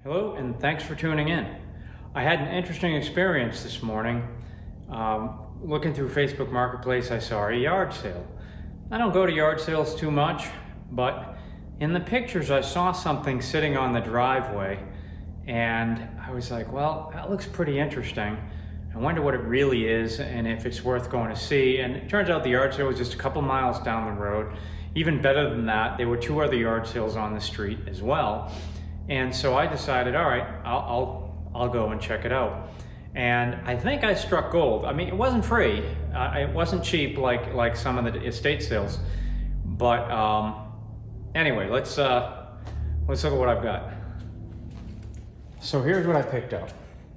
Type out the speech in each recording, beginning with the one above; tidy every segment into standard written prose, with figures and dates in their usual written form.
Hello, and thanks for tuning in. I had an interesting experience this morning. Looking through Facebook Marketplace, I saw a yard sale. I don't go to yard sales too much, but in the pictures I saw something sitting on the driveway, and I was like, well, that looks pretty interesting. I wonder what it really is and if it's worth going to see. And it turns out the yard sale was just a couple miles down the road. Even better than that, there were two other yard sales on the street as well. And so I decided, all right, I'll go and check it out. And I think I struck gold. I mean, it wasn't free. It wasn't cheap like some of the estate sales. But anyway, let's look at what I've got. So here's what I picked up.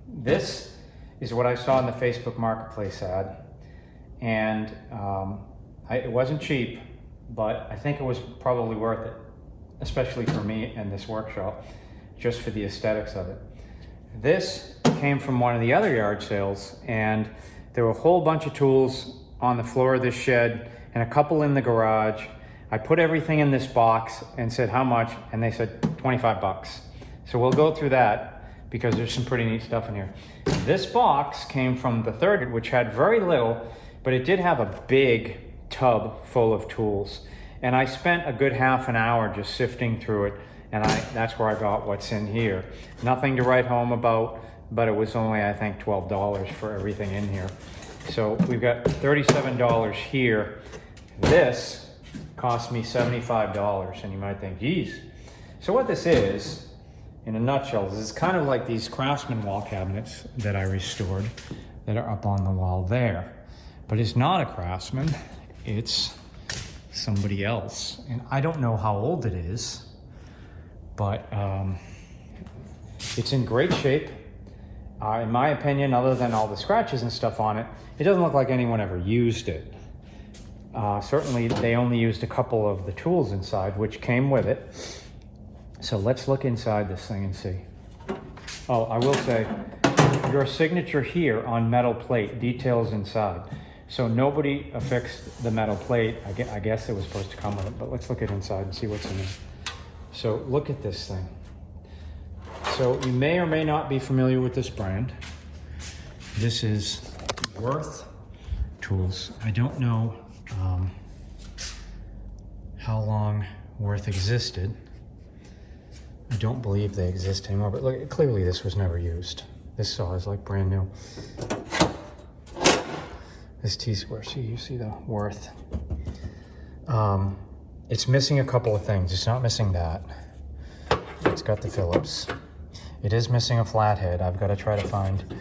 This is what I saw in the Facebook Marketplace ad. And it wasn't cheap, but I think it was probably worth it, especially for me and this workshop, just for the aesthetics of it. This came from one of the other yard sales, and there were a whole bunch of tools on the floor of this shed and a couple in the garage. I put everything in this box and said how much, and they said 25 bucks. So we'll go through that because there's some pretty neat stuff in here. This box came from the third, which had very little, but it did have a big tub full of tools. And I spent a good half an hour just sifting through it, and that's where I got what's in here. Nothing to write home about, but it was only, I think, $12 for everything in here. So we've got $37 here. This cost me $75, and you might think, geez. So what this is, in a nutshell, is kind of like these Craftsman wall cabinets that I restored that are up on the wall there. But it's not a Craftsman, it's somebody else. And I don't know how old it is, but it's in great shape. In my opinion, other than all the scratches and stuff on it, it doesn't look like anyone ever used it. Certainly they only used a couple of the tools inside, which came with it. So let's look inside this thing and see. Oh, I will say, your signature here on metal plate, details inside. So nobody affixed the metal plate. I guess it was supposed to come with it, but let's look at inside and see what's in there. So look at this thing. So you may or may not be familiar with this brand. This is Worth Tools. I don't know how long Worth existed. I don't believe they exist anymore, but look, clearly this was never used. This saw is like brand new. This T-square, see, you see the Worth. It's missing a couple of things. It's not missing that. It's got the Phillips. It is missing a flathead. I've got to try to find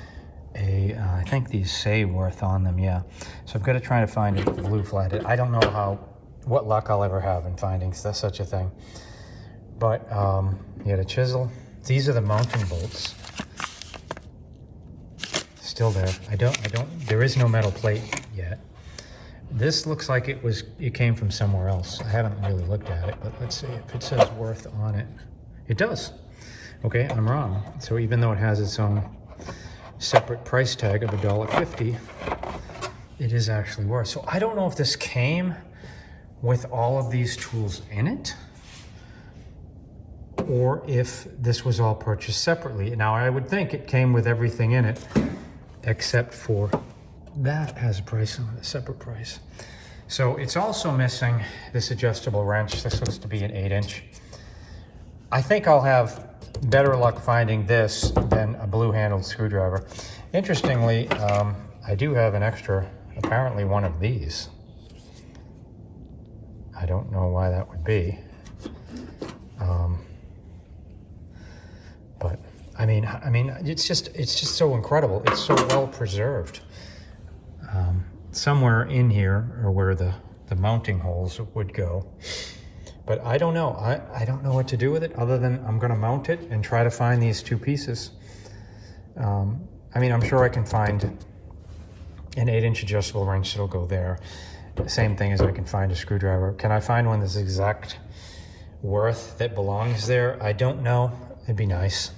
I think these say Worth on them, yeah. So I've got to try to find a blue flathead. I don't know what luck I'll ever have in finding such a thing. But you had a chisel. These are the mounting bolts. Still there. There is no metal plate yet. This looks like it came from somewhere else. I haven't really looked at it, but let's see if it says Worth on it. It does. Okay, I'm wrong. So even though it has its own separate price tag of $1.50, it is actually Worth. So I don't know if this came with all of these tools in it, or if this was all purchased separately. Now I would think it came with everything in it, except for that has a price on it, a separate price. So it's also missing this adjustable wrench. This looks to be an 8-inch. I think I'll have better luck finding this than a blue-handled screwdriver. Interestingly, I do have an extra, apparently one of these. I don't know why that would be. But I mean, it's just so incredible. It's so well preserved. Somewhere in here are where the mounting holes would go. But I don't know. I don't know what to do with it other than I'm going to mount it and try to find these two pieces. I mean, I'm sure I can find an 8-inch adjustable wrench that'll go there. Same thing as I can find a screwdriver. Can I find one that's exact Worth that belongs there? I don't know. It'd be nice.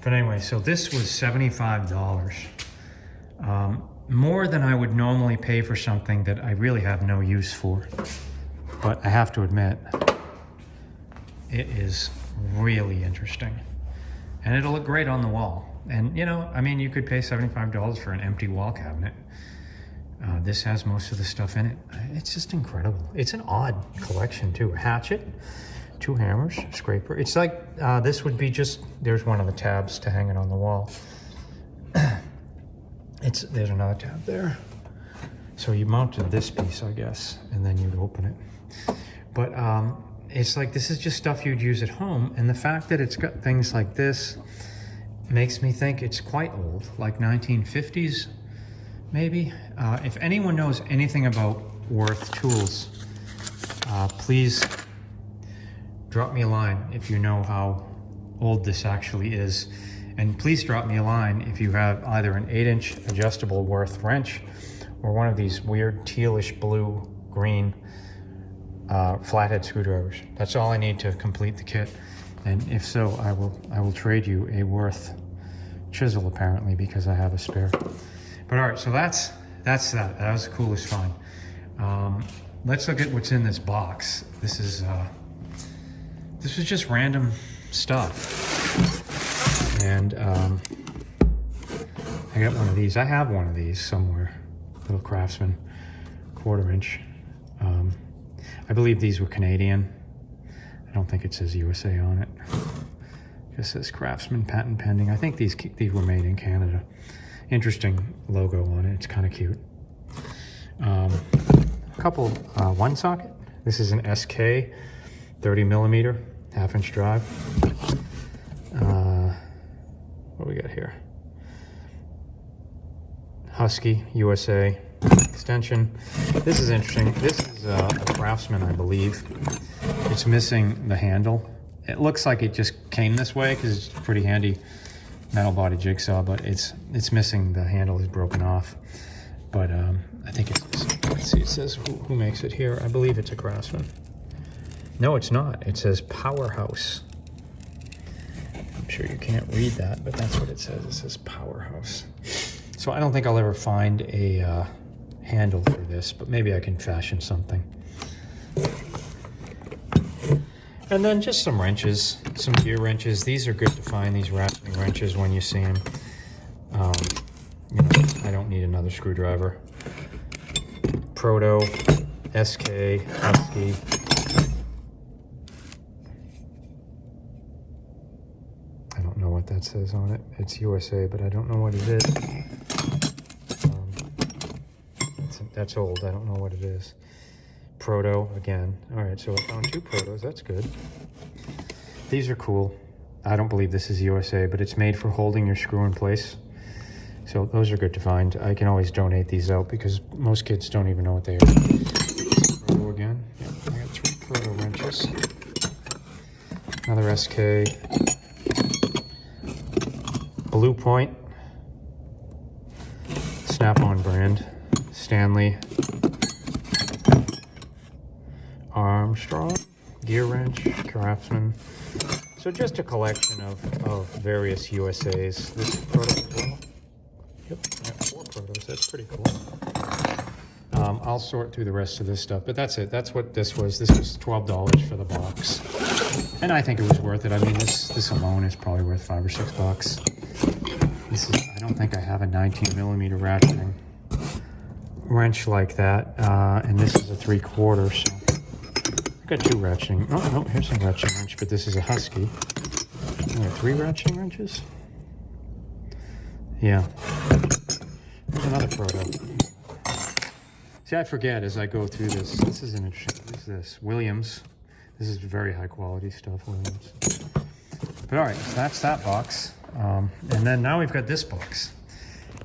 But anyway, so this was $75. More than I would normally pay for something that I really have no use for. But I have to admit, it is really interesting. and it'll look great on the wall. And you know, I mean, you could pay $75 for an empty wall cabinet. This has most of the stuff in it. It's just incredible. It's an odd collection too. A hatchet, 2 hammers, scraper. It's like, this would be just, there's one of the tabs to hang it on the wall. There's another tab there. So you mounted this piece, I guess, and then you'd open it. But it's like, this is just stuff you'd use at home. And the fact that it's got things like this makes me think it's quite old, like 1950s, maybe. If anyone knows anything about Worth tools, please drop me a line if you know how old this actually is. And please drop me a line if you have either an 8-inch adjustable Worth wrench or one of these weird tealish blue green flathead screwdrivers. That's all I need to complete the kit. And if so, I will trade you a Worth chisel, apparently, because I have a spare. But all right, so that's that. That was the coolest find. Let's look at what's in this box. This is just random stuff. And I got one of these. I have one of these somewhere. Little Craftsman 1/4 inch. I believe these were Canadian. I don't think it says USA on it. It just says Craftsman, patent pending. I think these were made in Canada. Interesting logo on it. It's kind of cute. A couple, one socket. This is an SK 30mm 1/2-inch drive. What do we got here? Husky USA extension. This is interesting. This is a Craftsman, I believe. It's missing the handle. It looks like it just came this way because it's a pretty handy metal body jigsaw, but it's missing the handle. Is broken off. But I think it's, let's see, it says who makes it here. I believe it's a Craftsman. No, it's not. It says Powerhouse. I'm sure you can't read that, but that's what it says. It says Powerhouse. So I don't think I'll ever find a handle for this, but maybe I can fashion something. And then just some wrenches, some gear wrenches. These are good to find, these ratcheting wrenches, when you see them. You know, I don't need another screwdriver. Proto, SK, Husky. I don't know what that says on it. It's USA, but I don't know what it is. That's old. I don't know what it is. Proto again. All right, so I found 2 Protos. That's good. These are cool. I don't believe this is USA, but it's made for holding your screw in place. So those are good to find. I can always donate these out because most kids don't even know what they are. Proto again. Yep, I got 3 Proto wrenches. Another SK. Blue Point. Snap-on brand. Stanley. Armstrong. Gear wrench. Craftsman. So just a collection of various USAs. This is Proto as well. Yep, I got 4 Protos. That's pretty cool. I'll sort through the rest of this stuff, but that's it. That's what this was. This was $12 for the box, and I think it was worth it. I mean, this alone is probably worth $5 or $6. This is. I don't think I have a 19mm ratcheting wrench like that, and this is a 3/4. So I got 2 ratcheting. Oh no, here's a ratcheting wrench, but this is a Husky. There are 3 ratcheting wrenches. Yeah. There's another Proto. See, I forget as I go through this. This is an interesting. What is this? Williams. This is very high quality stuff, Williams. But all right, so that's that box. And then now we've got this box.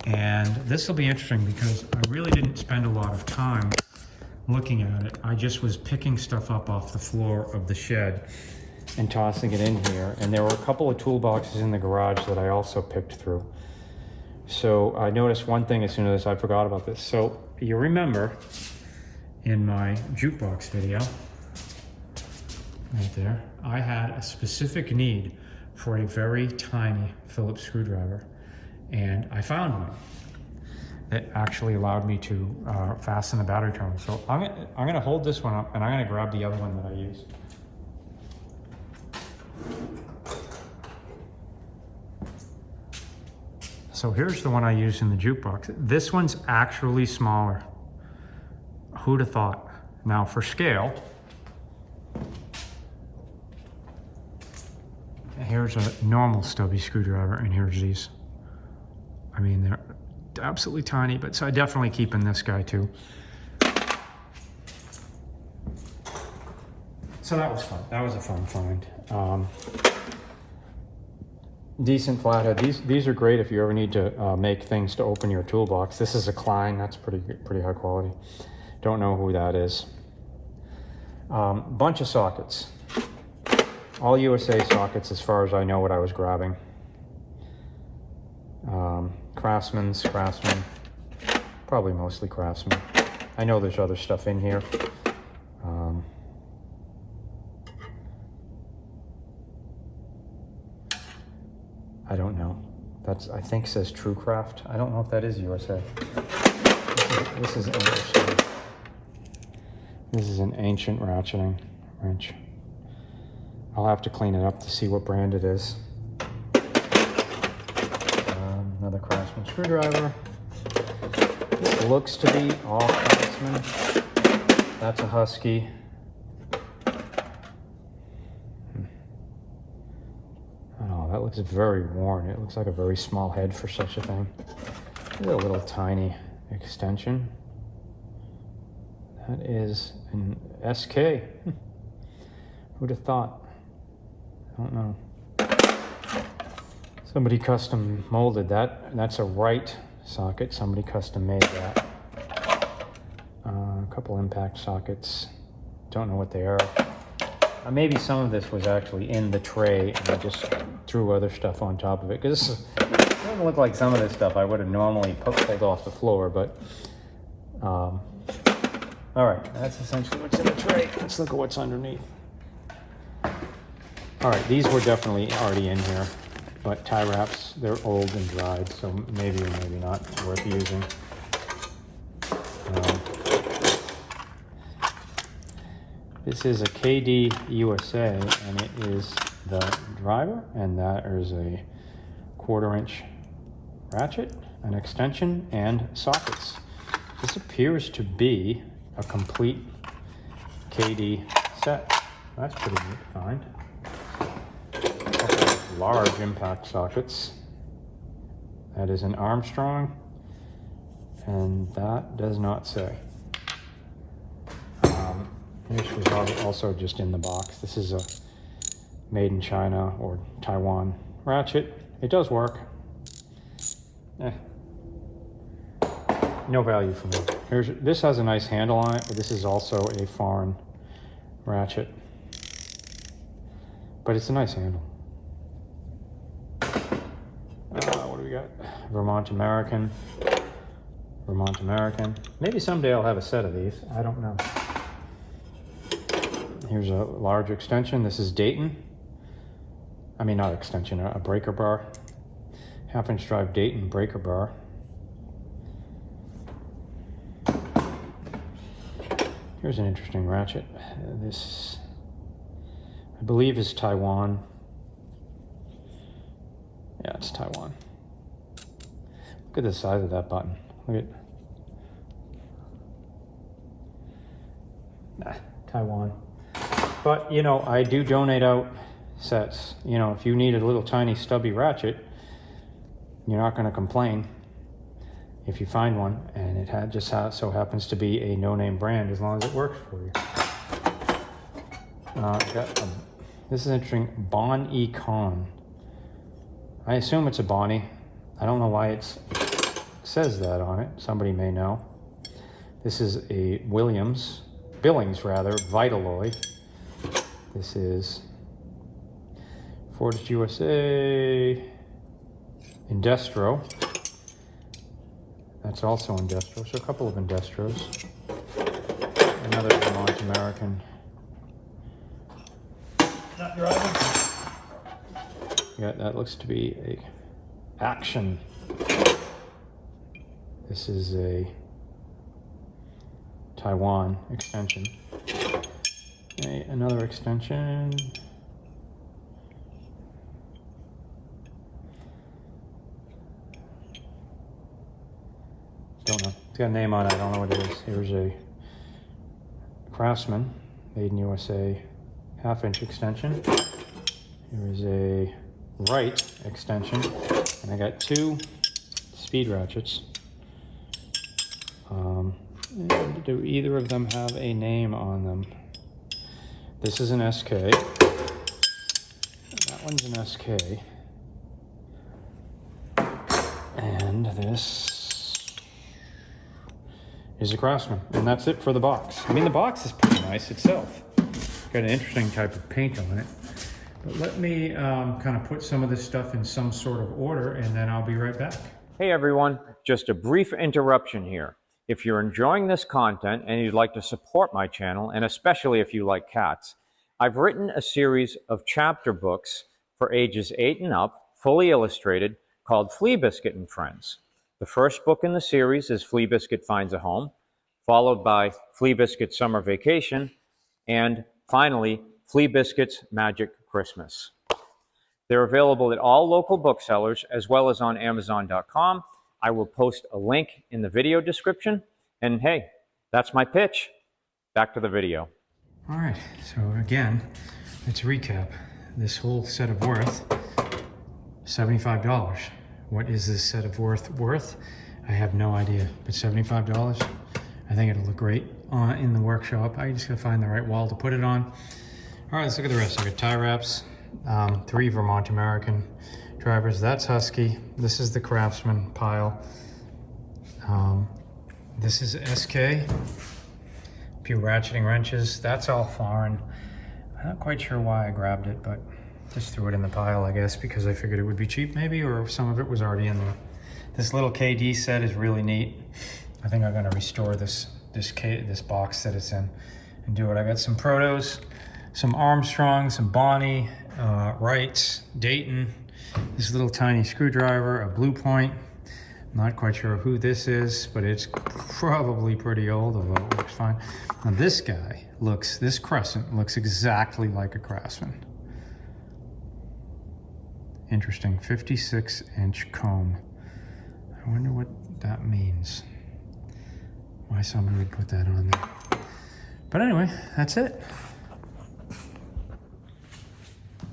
And this will be interesting because I really didn't spend a lot of time looking at it. I just was picking stuff up off the floor of the shed and tossing it in here. And there were a couple of toolboxes in the garage that I also picked through. So I noticed one thing as soon as I forgot about this. So you remember in my jukebox video, right there, I had a specific need for a very tiny Phillips screwdriver. And I found one that actually allowed me to fasten the battery terminal. So I'm gonna hold this one up and I'm gonna grab the other one that I used. So here's the one I used in the jukebox. This one's actually smaller. Who'd have thought? Now for scale, here's a normal stubby screwdriver, and here's these. I mean, they're absolutely tiny, but so I definitely keep in this guy too. So that was fun. That was a fun find. Decent flathead. These are great if you ever need to make things to open your toolbox. This is a Klein. That's pretty high quality. Don't know who that is. Bunch of sockets. All USA sockets as far as I know what I was grabbing. Craftsman. Probably mostly Craftsman. I know there's other stuff in here. I don't know. That's, I think, says TrueCraft. I don't know if that is USA. This is interesting. This is an ancient ratcheting wrench. I'll have to clean it up to see what brand it is. Another Craftsman screwdriver. This looks to be all Craftsman. That's a Husky. Oh, that looks very worn. It looks like a very small head for such a thing. Look at a little tiny extension. That is an SK. Who'd have thought? I don't know. Somebody custom molded that. That's a right socket. Somebody custom made that. A couple impact sockets. Don't know what they are. Maybe some of this was actually in the tray and I just threw other stuff on top of it. Because it doesn't look like some of this stuff I would have normally pulled off the floor, but all right, that's essentially what's in the tray. Let's look at what's underneath. All right, these were definitely already in here, but tie wraps, they're old and dried, so maybe or maybe not worth using. This is a KD USA, and it is the driver, and that is a 1/4 inch ratchet, an extension, and sockets. This appears to be a complete KD set. That's pretty neat to find. Large impact sockets. That is an Armstrong, and that does not say. This was also just in the box. This is a made in China or Taiwan ratchet. It does work. No value for me. This has a nice handle on it, but this is also a foreign ratchet. But it's a nice handle. What do we got? Vermont American. Maybe someday I'll have a set of these. I don't know. Here's a large extension. This is Dayton. I mean, not extension, a breaker bar. 1/2 inch drive Dayton breaker bar. Here's an interesting ratchet. This, I believe, is Taiwan. Yeah, it's Taiwan. Look at the size of that button. Look at Taiwan. But, you know, I do donate out sets. You know, if you need a little tiny stubby ratchet, you're not going to complain if you find one, and it just so happens to be a no-name brand as long as it works for you. This is interesting. Bon Econ. I assume it's a Bonnie. I don't know why it says that on it. Somebody may know. This is a Billings Vitaloy. This is Forged USA, Indestro. That's also Indestro, so a couple of Indestros. Another Vermont American. Not driving. Yeah, that looks to be a Action. This is a Taiwan extension. Another extension. It's got a name on it, I don't know what it is. Here's a Craftsman, made in USA, 1/2-inch extension. Here is a right extension, and I got 2 speed ratchets. And do either of them have a name on them? This is an SK. That one's an SK. And this is a Craftsman. And that's it for the box. I mean, the box is pretty nice itself. Got an interesting type of paint on it. But let me kind of put some of this stuff in some sort of order, and then I'll be right back. Hey everyone, just a brief interruption here. If you're enjoying this content and you'd like to support my channel, and especially if you like cats, I've written a series of chapter books for ages 8 and up, fully illustrated, called Flea Biscuit and Friends. The first book in the series is Flea Biscuit Finds a Home, followed by Flea Biscuit Summer Vacation, and finally, Flea Biscuit's Magic Christmas. They're available at all local booksellers as well as on Amazon.com. I will post a link in the video description. And hey, that's my pitch. Back to the video. All right, so again, let's recap. This whole set of worth, $75. What is this set of worth? I have no idea, but $75, I think it'll look great in the workshop. I just gotta find the right wall to put it on. All right, let's look at the rest. I got tie wraps, 3 Vermont American drivers. That's Husky. This is the Craftsman pile. This is SK. A few ratcheting wrenches. That's all foreign. I'm not quite sure why I grabbed it, but just threw it in the pile, I guess, because I figured it would be cheap maybe, or some of it was already in there. This little KD set is really neat. I think I'm gonna restore this box that it's in and do it. I got some Protos, some Armstrong, some Bonnie, Wrights, Dayton, this little tiny screwdriver, a Blue Point. Not quite sure who this is, but it's probably pretty old, although it looks fine. Now this crescent looks exactly like a Craftsman. Interesting, 56-inch comb. I wonder what that means. Why somebody would put that on there. But anyway, that's it.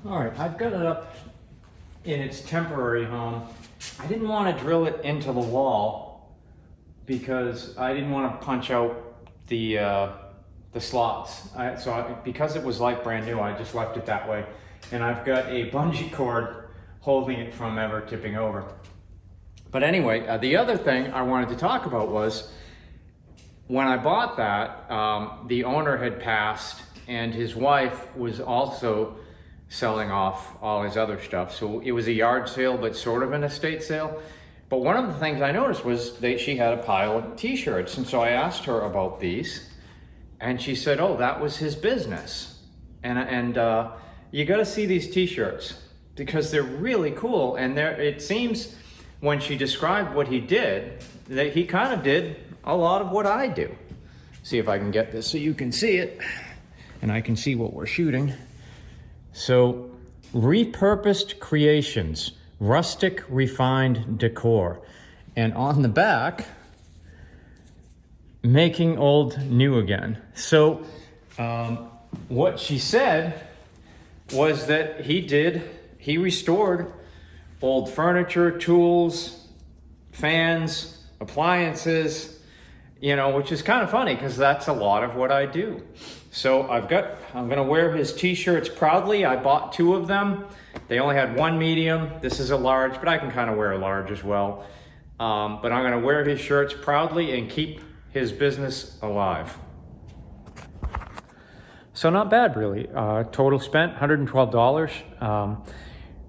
All right, I've got it up in its temporary home. I didn't want to drill it into the wall because I didn't want to punch out the slots. Because it was like brand new, I just left it that way. And I've got a bungee cord holding it from ever tipping over. But anyway, the other thing I wanted to talk about was when I bought that, the owner had passed and his wife was also selling off all his other stuff. So it was a yard sale, but sort of an estate sale. But one of the things I noticed was she had a pile of t-shirts. And so I asked her about these and she said, oh, that was his business. And you got to see these t-shirts because they're really cool. And it seems when she described what he did, that he kind of did a lot of what I do. See if I can get this so you can see it and I can see what we're shooting. So, repurposed creations, rustic refined decor. And on the back, making old new again. So, what she said was that he restored old furniture, tools, fans, appliances, you know, which is kind of funny because that's a lot of what I do. So I'm gonna wear his t-shirts proudly. I bought 2 of them. They only had 1 medium. This is a large, but I can kind of wear a large as well. But I'm gonna wear his shirts proudly and keep his business alive. So not bad really. Total spent $112.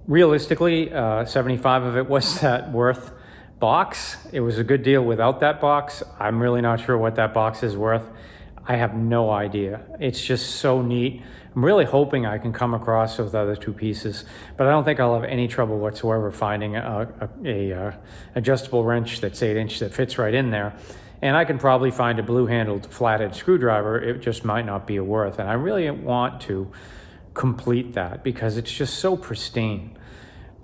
Realistically, 75 of it was that worth box. It was a good deal without that box. I'm really not sure what that box is worth. I have no idea. It's just so neat. I'm really hoping I can come across those other 2 pieces, but I don't think I'll have any trouble whatsoever finding a adjustable wrench that's 8-inch that fits right in there. And I can probably find a blue-handled flathead screwdriver. It just might not be worth. And I really want to complete that because it's just so pristine.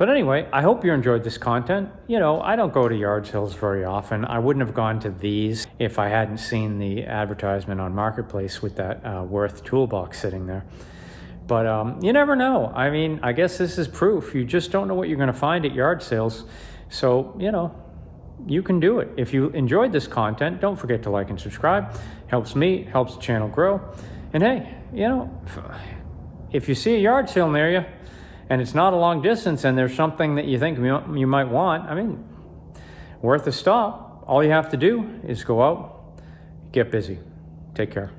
But anyway, I hope you enjoyed this content. You know, I don't go to yard sales very often. I wouldn't have gone to these if I hadn't seen the advertisement on Marketplace with that Worth toolbox sitting there. But you never know. I mean, I guess this is proof. You just don't know what you're going to find at yard sales. So, you know, you can do it. If you enjoyed this content, don't forget to like and subscribe. Helps me, helps the channel grow. And hey, you know, if you see a yard sale near you and it's not a long distance and there's something that you think you might want, I mean, worth a stop. All you have to do is go out, get busy. Take care.